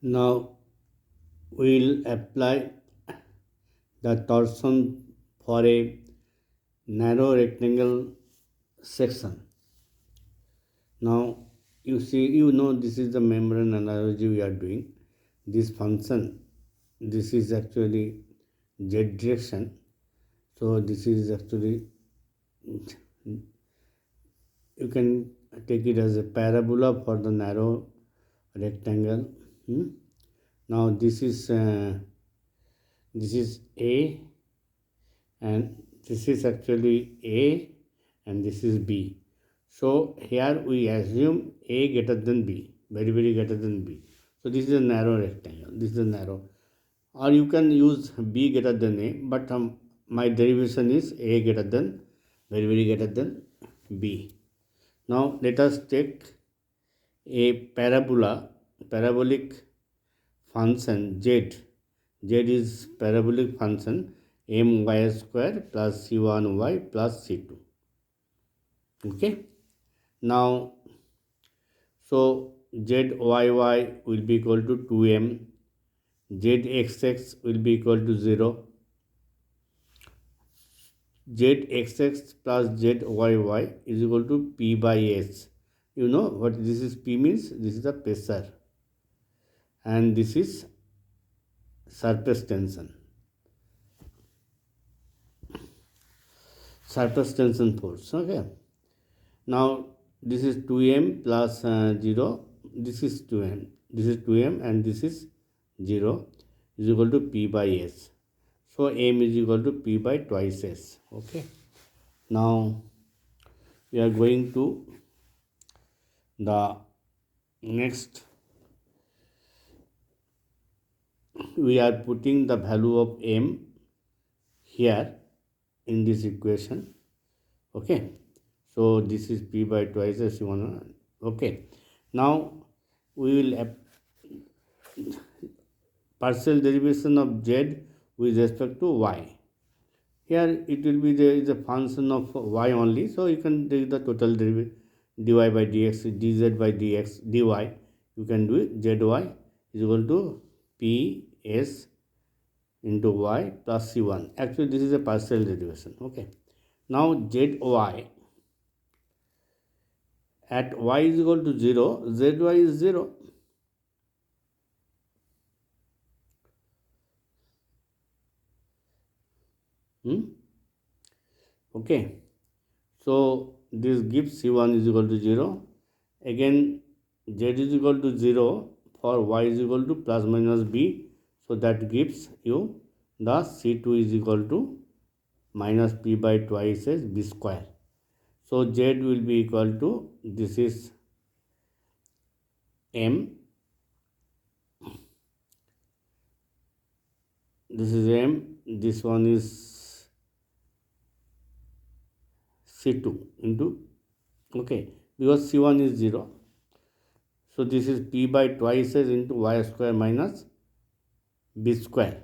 Now we will apply the torsion for a narrow rectangle section. Now this is the membrane analogy we are doing. This function, this is actually z direction. So this is actually, you can take it as a parabola for the narrow rectangle. Now this is A, and this is actually A, and this is B. So here we assume A greater than B, very greater than B. So this is a narrow rectangle. This is a narrow, or you can use B greater than A, but my derivation is A greater than, very greater than B. Now let us take a parabolic function z. Z is parabolic function my square plus c1y plus c2. Okay. Now, so zyy will be equal to 2m, zxx will be equal to 0, zxx plus zyy is equal to p by s. You know what this is? P means this is the pressure, and this is surface tension force. Okay. Now this is 2m plus 0, this is 2m, and this is 0 is equal to p by s. So m is equal to p by twice s. Okay. Now we are going to the next. We are putting the value of m here in this equation. Okay. So this is p by twice s. Okay. Now we will partial derivation of z with respect to y. Here it will be the function of y only. So you can take the total derivative dy by dx, dz by dx, dy. You can do it. Zy is equal to p s into y plus c1. Actually, this is a partial derivation. Okay. Now zy at y is equal to 0, zy is 0. Okay. So this gives c1 is equal to 0. Again, z is equal to 0 for y is equal to plus minus b. So that gives you the c2 is equal to minus p by twice as b square. So z will be equal to, this is m, this is m, this one is c2 into, okay, because c1 is 0. So this is p by twice as into y square minus b square.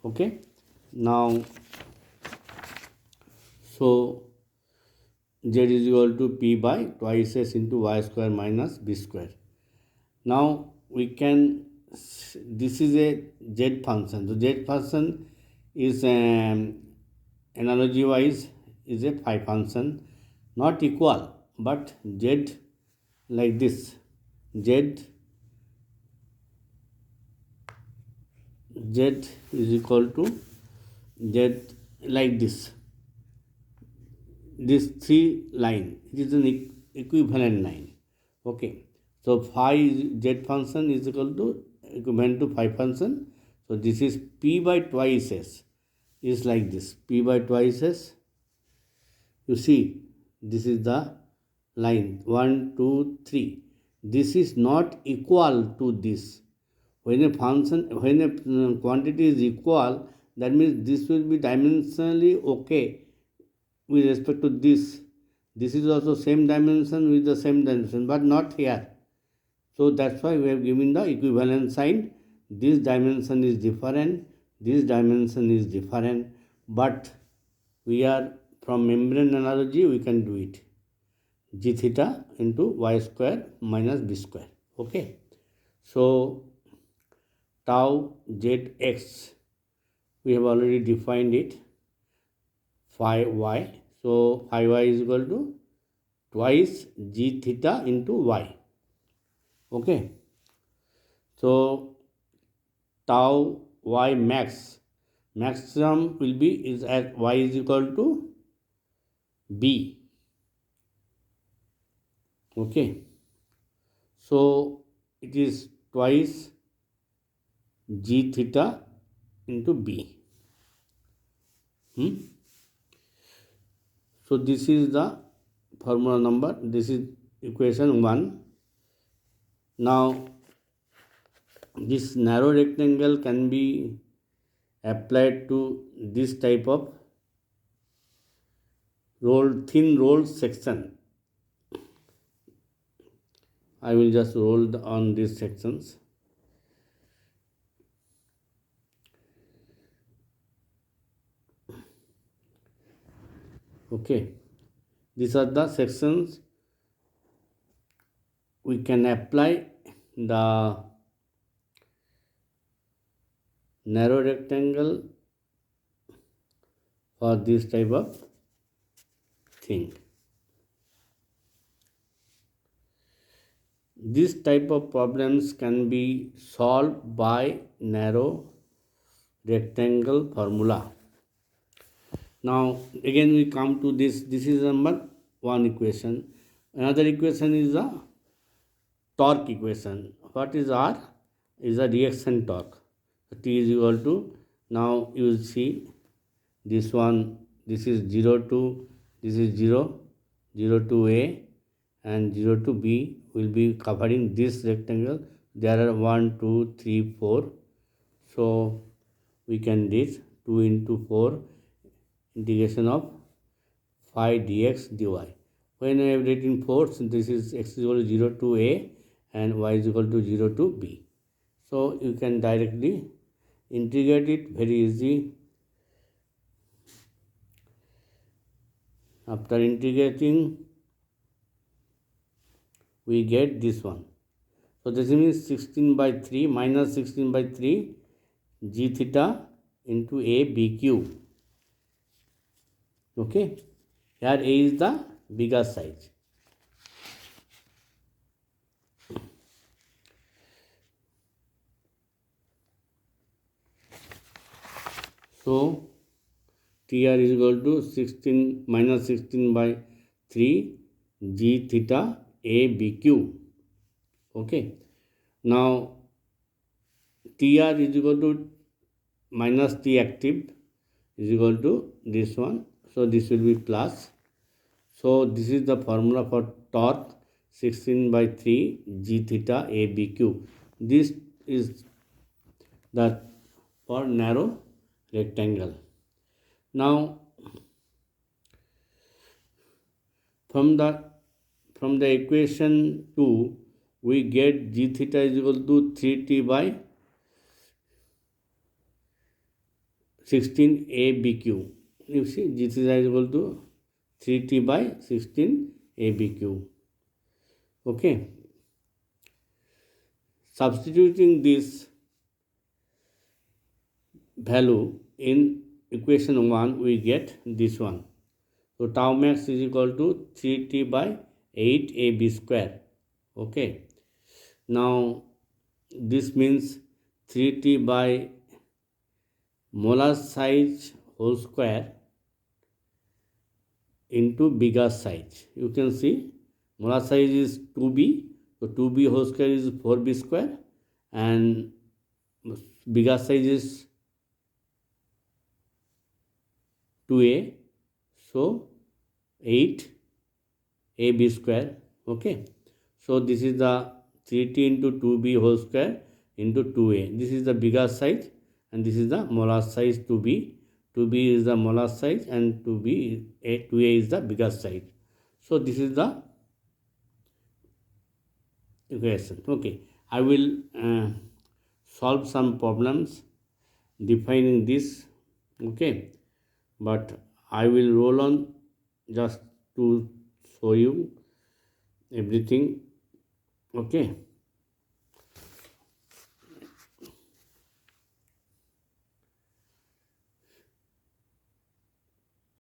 Okay. Now, so z is equal to p by twice s into y square minus b square. Now we can, this is a z function. So z function is analogy wise is a phi function, not equal, but z like this, z is equal to z like this. This three line, it is an equivalent line. Okay. So phi z function is equal to equivalent to phi function. So this is p by twice s is like this, p by twice s. You see, this is the line 1, 2, 3. This is not equal to this. When a quantity is equal, that means this will be dimensionally okay with respect to this. This is also same dimension with the same dimension, but not here. So that's why we have given the equivalent sign. This dimension is different, this dimension is different, but we are from membrane analogy, we can do it. G theta into y square minus b square. Okay. So tau zx, we have already defined it, phi y. So phi y is equal to twice g theta into y. Okay. So tau y max, maximum will be is at y is equal to b. Okay. So it is twice g theta into b. So this is the formula number. This is equation 1. Now this narrow rectangle can be applied to this type of thin rolled section. I will just roll on these sections. Okay, these are the sections we can apply the narrow rectangle for this type of thing. This type of problems can be solved by narrow rectangle formula. Now again we come to this. This is number 1 equation. Another equation is the torque equation. What is R? Is the reaction torque. T is equal to, now you will see this one, this is 0 to, this is 0, 0 to A and 0 to B will be covering this rectangle. There are 1, 2, 3, 4. So we can this 2 into 4 integration of phi dx dy. When I have written force, this is x is equal to 0 to A and y is equal to 0 to B. So you can directly integrate it very easy. After integrating, we get this one. So this means 16 by 3 minus 16 by 3 g theta into A B Q. Okay. Here A is the bigger size. So TR is equal to 16 minus 16 by 3 g theta A B Q. Okay. Now TR is equal to minus T active is equal to this one. So this will be plus. So this is the formula for torque, 16 by 3 g theta A B Q. This is the for narrow rectangle. Now from the equation 2 we get g theta is equal to 3t by 16 ABQ. You see g theta is equal to 3t by 16 ABQ. Okay. Substituting this value in equation 1 we get this one. So tau max is equal to 3t by 8 AB square. Okay. Now this means 3t by molar size whole square into bigger size. You can see molar size is 2b, so 2b whole square is 4b square and bigger size is 2a, so 8ab square. Okay, so this is the 3t into 2b whole square into 2a. This is the bigger size and this is the molar size 2b. 2b is the molar size and 2a is the bigger size. So this is the equation. Okay, I will solve some problems defining this. Okay, but I will roll on just to show you everything. Okay.